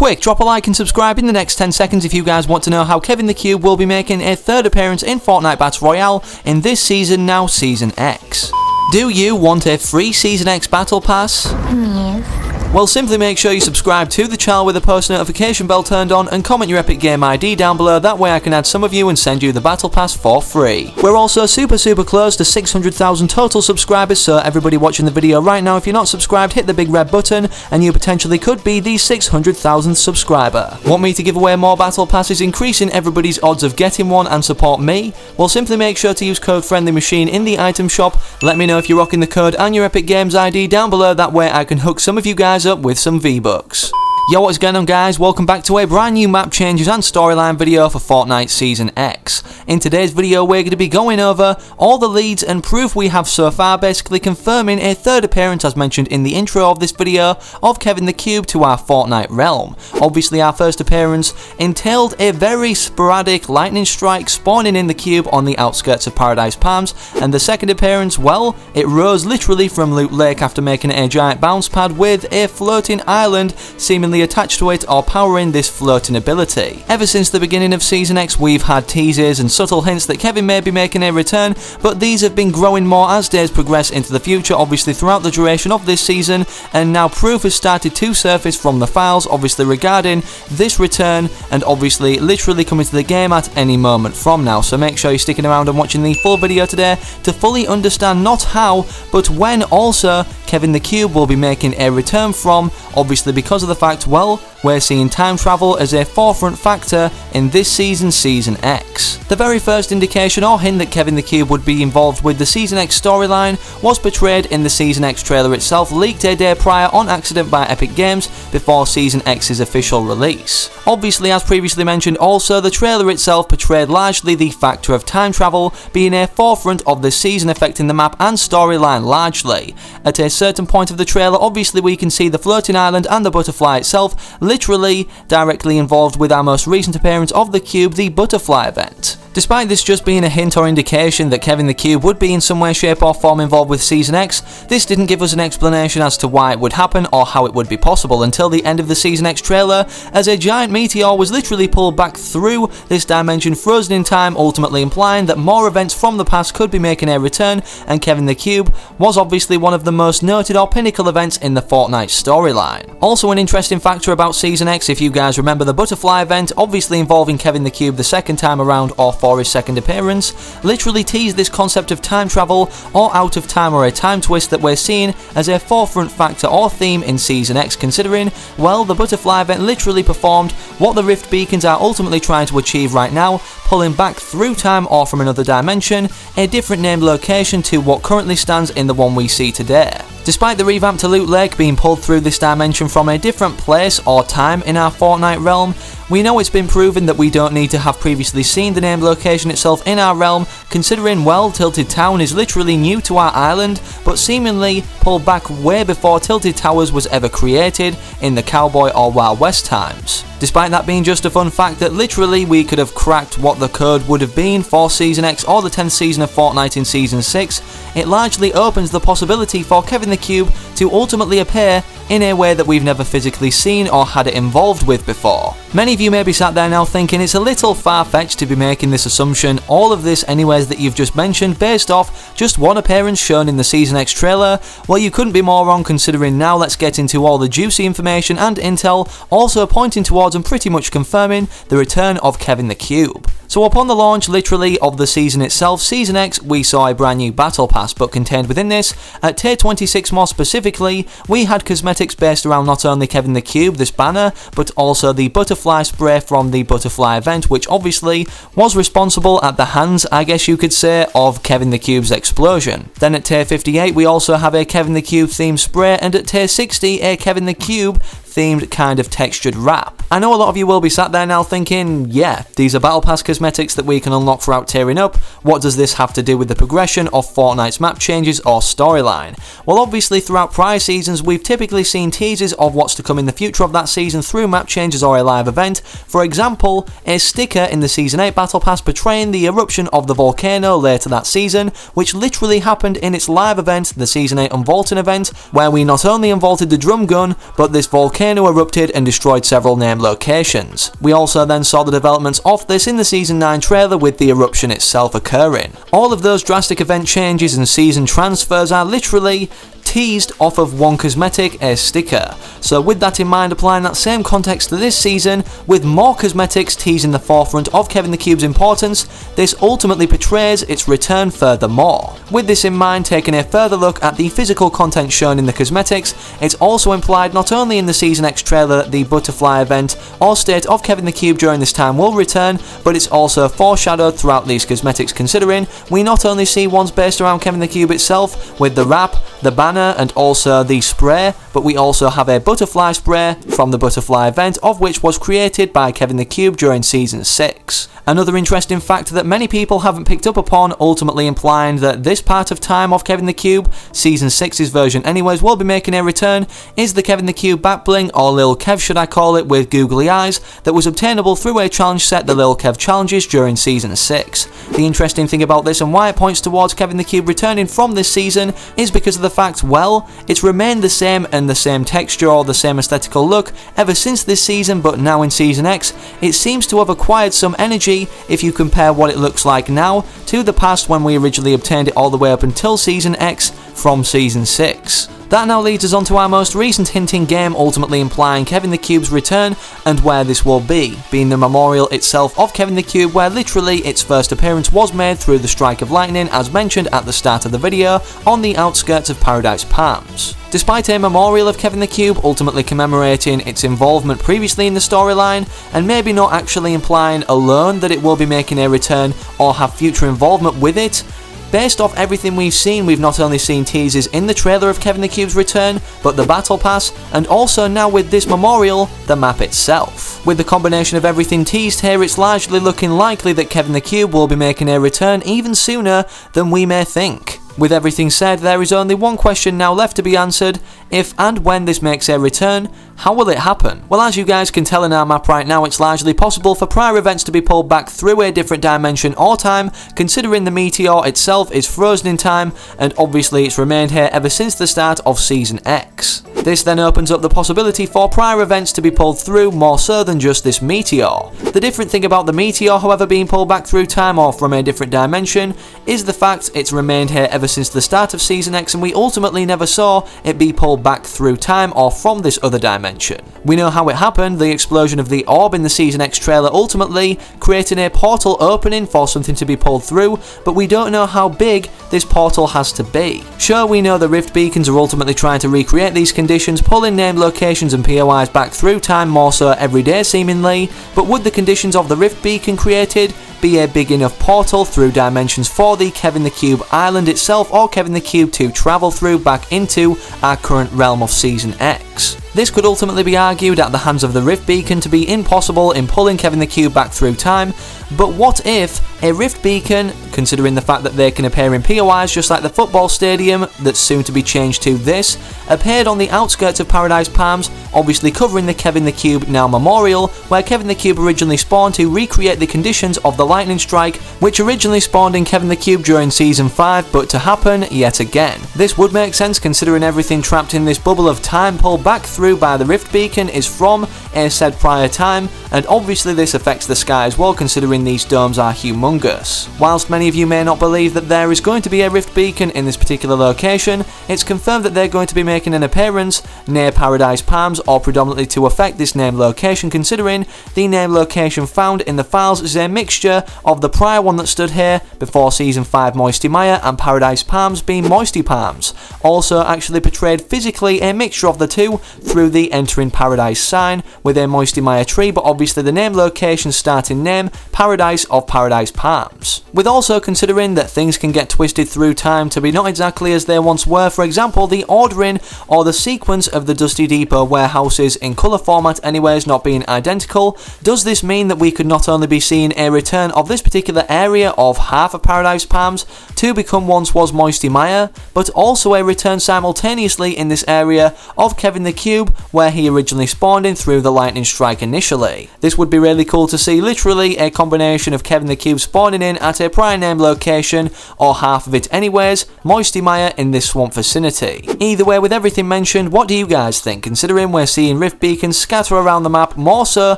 quick, drop a like and subscribe in the next 10 seconds if you guys want to know how Kevin the Cube will be making a third appearance in Fortnite Battle Royale in this season, now Season X. Do you want a free Season X Battle Pass? Yes. Well, simply make sure you subscribe to the channel with the post notification bell turned on and comment your Epic Game ID down below, that way I can add some of you and send you the Battle Pass for free. We're also super close to 600,000 total subscribers, so everybody watching the video right now, if you're not subscribed, hit the big red button and you potentially could be the 600,000th subscriber. Want me to give away more Battle Passes, increasing everybody's odds of getting one and support me? Well, simply make sure to use code FriendlyMachine in the item shop. Let me know if you're rocking the code and your Epic Games ID down below, that way I can hook some of you guys up with some V-Bucks. Yo, what's going on guys? Welcome back to a brand new map changes and storyline video for Fortnite Season X. In today's video we're going to be going over all the leads and proof we have so far, basically confirming a third appearance, as mentioned in the intro of this video, of Kevin the Cube to our Fortnite realm. Obviously our first appearance entailed a very sporadic lightning strike spawning in the cube on the outskirts of Paradise Palms, and the second appearance, well, it rose literally from Loot Lake after making a giant bounce pad with a floating island seemingly attached to it or powering this floating ability. Ever since the beginning of Season X we've had teasers and subtle hints that Kevin may be making a return, but these have been growing more as days progress into the future, obviously throughout the duration of this season, and now proof has started to surface from the files obviously regarding this return, and obviously literally coming to the game at any moment from now. So make sure you're sticking around and watching the full video today to fully understand not how but when also Kevin the Cube will be making a return from, obviously because of the fact, well, we're seeing time travel as a forefront factor in this season's Season X. The very first indication or hint that Kevin the Cube would be involved with the Season X storyline was portrayed in the Season X trailer itself, leaked a day prior on accident by Epic Games before Season X's official release. Obviously, as previously mentioned, also the trailer itself portrayed largely the factor of time travel being a forefront of the season, affecting the map and storyline largely. At a certain point of the trailer, obviously we can see the floating island and the butterfly itself literally directly involved with our most recent appearance of the cube, the butterfly event. Despite this just being a hint or indication that Kevin the Cube would be in some way, shape or form involved with Season X, this didn't give us an explanation as to why it would happen or how it would be possible until the end of the Season X trailer, as a giant meteor was literally pulled back through this dimension, frozen in time, ultimately implying that more events from the past could be making a return, and Kevin the Cube was obviously one of the most noted or pinnacle events in the Fortnite storyline. Also an interesting factor about Season X, if you guys remember the butterfly event, obviously involving Kevin the Cube the second time around or for his second appearance, literally teased this concept of time travel or out of time or a time twist that we're seeing as a forefront factor or theme in Season X, considering, well, the butterfly event literally performed what the Rift Beacons are ultimately trying to achieve right now, pulling back through time or from another dimension, a different named location to what currently stands in the one we see today. Despite the revamp to Loot Lake being pulled through this dimension from a different place or time in our Fortnite realm, we know it's been proven that we don't need to have previously seen the named location itself in our realm, considering, well, Tilted Town is literally new to our island, but seemingly pulled back way before Tilted Towers was ever created in the Cowboy or Wild West times. Despite that being just a fun fact that literally we could have cracked what the code would have been for Season X or the 10th season of Fortnite in Season 6, it largely opens the possibility for Kevin the Cube to ultimately appear in a way that we've never physically seen or had it involved with before. Many of you may be sat there now thinking it's a little far-fetched to be making this assumption, all of this anyways that you've just mentioned based off just one appearance shown in the Season X trailer. Well, you couldn't be more wrong, considering now let's get into all the juicy information and intel also pointing towards and pretty much confirming the return of Kevin the Cube. So upon the launch literally of the season itself, Season X, we saw a brand new battle pass, but contained within this, at tier 26 more specifically, we had cosmetics based around not only Kevin the Cube, this banner, but also the butterfly spray from the butterfly event, which obviously was responsible at the hands, I guess you could say, of Kevin the Cube's explosion. Then at tier 58 we also have a Kevin the Cube themed spray, and at tier 60 a Kevin the Cube themed kind of textured wrap. I know a lot of you will be sat there now thinking, yeah, these are Battle Pass cosmetics that we can unlock throughout tiering up. What does this have to do with the progression of Fortnite's map changes or storyline? Well, obviously throughout prior seasons we've typically seen teasers of what's to come in the future of that season through map changes or a live event. For example, a sticker in the Season 8 Battle Pass portraying the eruption of the volcano later that season, which literally happened in its live event, the Season 8 Unvaulting event, where we not only unvaulted the drum gun, but this volcano erupted and destroyed several named locations. We also then saw the developments of this in the Season 9 trailer with the eruption itself occurring. All of those drastic event changes and season transfers are literally teased off of one cosmetic, a sticker. So with that in mind, applying that same context to this season, with more cosmetics teasing the forefront of Kevin the Cube's importance, this ultimately portrays its return furthermore. With this in mind, taking a further look at the physical content shown in the cosmetics, it's also implied not only in the Season X trailer that the butterfly event or state of Kevin the Cube during this time will return, but it's also foreshadowed throughout these cosmetics, considering we not only see ones based around Kevin the Cube itself, with the wrap, the banner, and also the spray, but we also have a butterfly spray from the butterfly event, of which was created by Kevin the Cube during Season 6. Another interesting fact that many people haven't picked up upon, ultimately implying that this part of time of Kevin the Cube, Season 6's version anyways, will be making a return, is the Kevin the Cube back bling, or Lil Kev should I call it, with googly eyes, that was obtainable through a challenge set, the Lil Kev challenges, during Season 6. The interesting thing about this and why it points towards Kevin the Cube returning from this season is because of the fact, well, it's remained the same and the same texture or the same aesthetical look ever since this season, but now in Season X, it seems to have acquired some energy if you compare what it looks like now to the past when we originally obtained it all the way up until Season X from Season 6. That now leads us on to our most recent hint in game, ultimately implying Kevin the Cube's return and where this will be, being the memorial itself of Kevin the Cube, where literally its first appearance was made through the strike of lightning as mentioned at the start of the video on the outskirts of Paradise Palms. Despite a memorial of Kevin the Cube ultimately commemorating its involvement previously in the storyline, and maybe not actually implying alone that it will be making a return or have future involvement with it, based off everything we've seen, we've not only seen teasers in the trailer of Kevin the Cube's return, but the Battle Pass, and also now with this memorial, the map itself. With the combination of everything teased here, it's largely looking likely that Kevin the Cube will be making a return even sooner than we may think. With everything said, there is only one question now left to be answered: if and when this makes a return, how will it happen? Well, as you guys can tell in our map right now, it's largely possible for prior events to be pulled back through a different dimension or time, considering the meteor itself is frozen in time, and obviously it's remained here ever since the start of Season X. This then opens up the possibility for prior events to be pulled through more so than just this meteor. The different thing about the meteor, however, being pulled back through time or from a different dimension, is the fact it's remained here ever since the start of Season X, and we ultimately never saw it be pulled back through time or from this other dimension. We know how it happened, the explosion of the orb in the Season X trailer ultimately creating a portal opening for something to be pulled through, but we don't know how big this portal has to be. Sure, we know the rift beacons are ultimately trying to recreate these conditions, pulling named locations and POIs back through time more so every day seemingly, but would the conditions of the rift beacon created be a big enough portal through dimensions for the Kevin the Cube island itself, or Kevin the Cube to travel through back into our current realm of Season X? This could ultimately be argued at the hands of the Rift Beacon to be impossible in pulling Kevin the Cube back through time, but what if a Rift Beacon, considering the fact that they can appear in POIs just like the football stadium that's soon to be changed to this, appeared on the outskirts of Paradise Palms, obviously covering the Kevin the Cube now memorial, where Kevin the Cube originally spawned to recreate the conditions of the lightning strike, which originally spawned in Kevin the Cube during Season 5, but to happen yet again. This would make sense considering everything trapped in this bubble of time pulled back through by the Rift Beacon is from a said prior time, and obviously this affects the sky as well considering these domes are humongous. Whilst many of you may not believe that there is going to be a Rift Beacon in this particular location, it's confirmed that they're going to be making an appearance near Paradise Palms, or predominantly to affect this named location, considering the named location found in the files is a mixture of the prior one that stood here before Season 5 Moisty Mire and Paradise Palms being Moisty Palms, also actually portrayed physically a mixture of the two through the Entering Paradise sign with a Moisty Mire tree, but obviously the name location starting name, Paradise of Paradise Palms. With also considering that things can get twisted through time to be not exactly as they once were, for example the ordering or the sequence of the Dusty Depot warehouses in colour format anyways not being identical, does this mean that we could not only be seeing a return of this particular area of half of Paradise Palms to become once was Moisty Mire, but also a return simultaneously in this area of Kevin the Cube where he originally spawned in through the lightning strike initially? This would be really cool to see, literally a combination of Kevin the Cube spawning in at a prior name location, or half of it anyways, Moisty Mire in this swamp vicinity. Either way, with everything mentioned, what do you guys think, considering we're seeing rift beacons scatter around the map, more so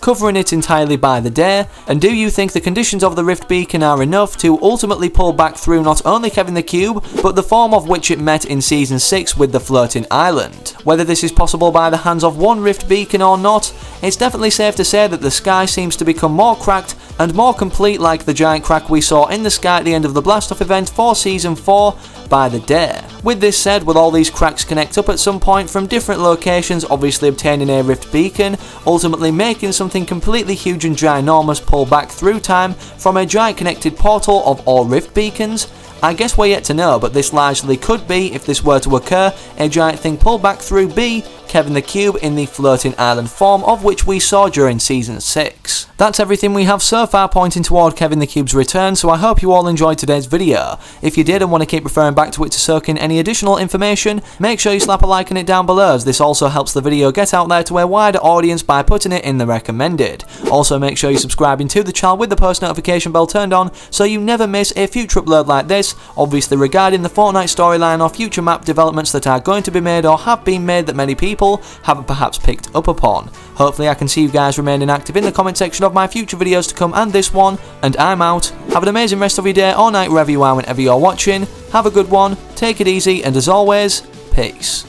covering it entirely by the day, and do you think the conditions of the rift beacon are enough to ultimately pull back through not only Kevin the Cube, but the form of which it met in Season 6 with the floating island? Whether this is possible by the hands of one rift beacon or not, it's definitely safe to say that the sky seems to become more cracked and more complete, like the giant crack we saw in the sky at the end of the Blast-Off event for Season 4 by the day. With this said, will all these cracks connect up at some point from different locations, obviously obtaining a rift beacon, ultimately making something completely huge and ginormous pull back through time from a giant connected portal of all rift beacons? I guess we're yet to know, but this largely could be, if this were to occur, a giant thing pulled back through B, Kevin the Cube in the floating island form of which we saw during Season 6. That's everything we have so far pointing toward Kevin the Cube's return, so I hope you all enjoyed today's video. If you did and want to keep referring back to it to soak in any additional information, make sure you slap a like on it down below, as this also helps the video get out there to a wider audience by putting it in the recommended. Also make sure you're subscribing to the channel with the post notification bell turned on so you never miss a future upload like this, obviously regarding the Fortnite storyline or future map developments that are going to be made or have been made that many people haven't perhaps picked up upon. Hopefully I can see you guys remaining active in the comment section of my future videos to come and this one, and I'm out. Have an amazing rest of your day or night wherever you are whenever you're watching. Have a good one, take it easy, and as always, peace.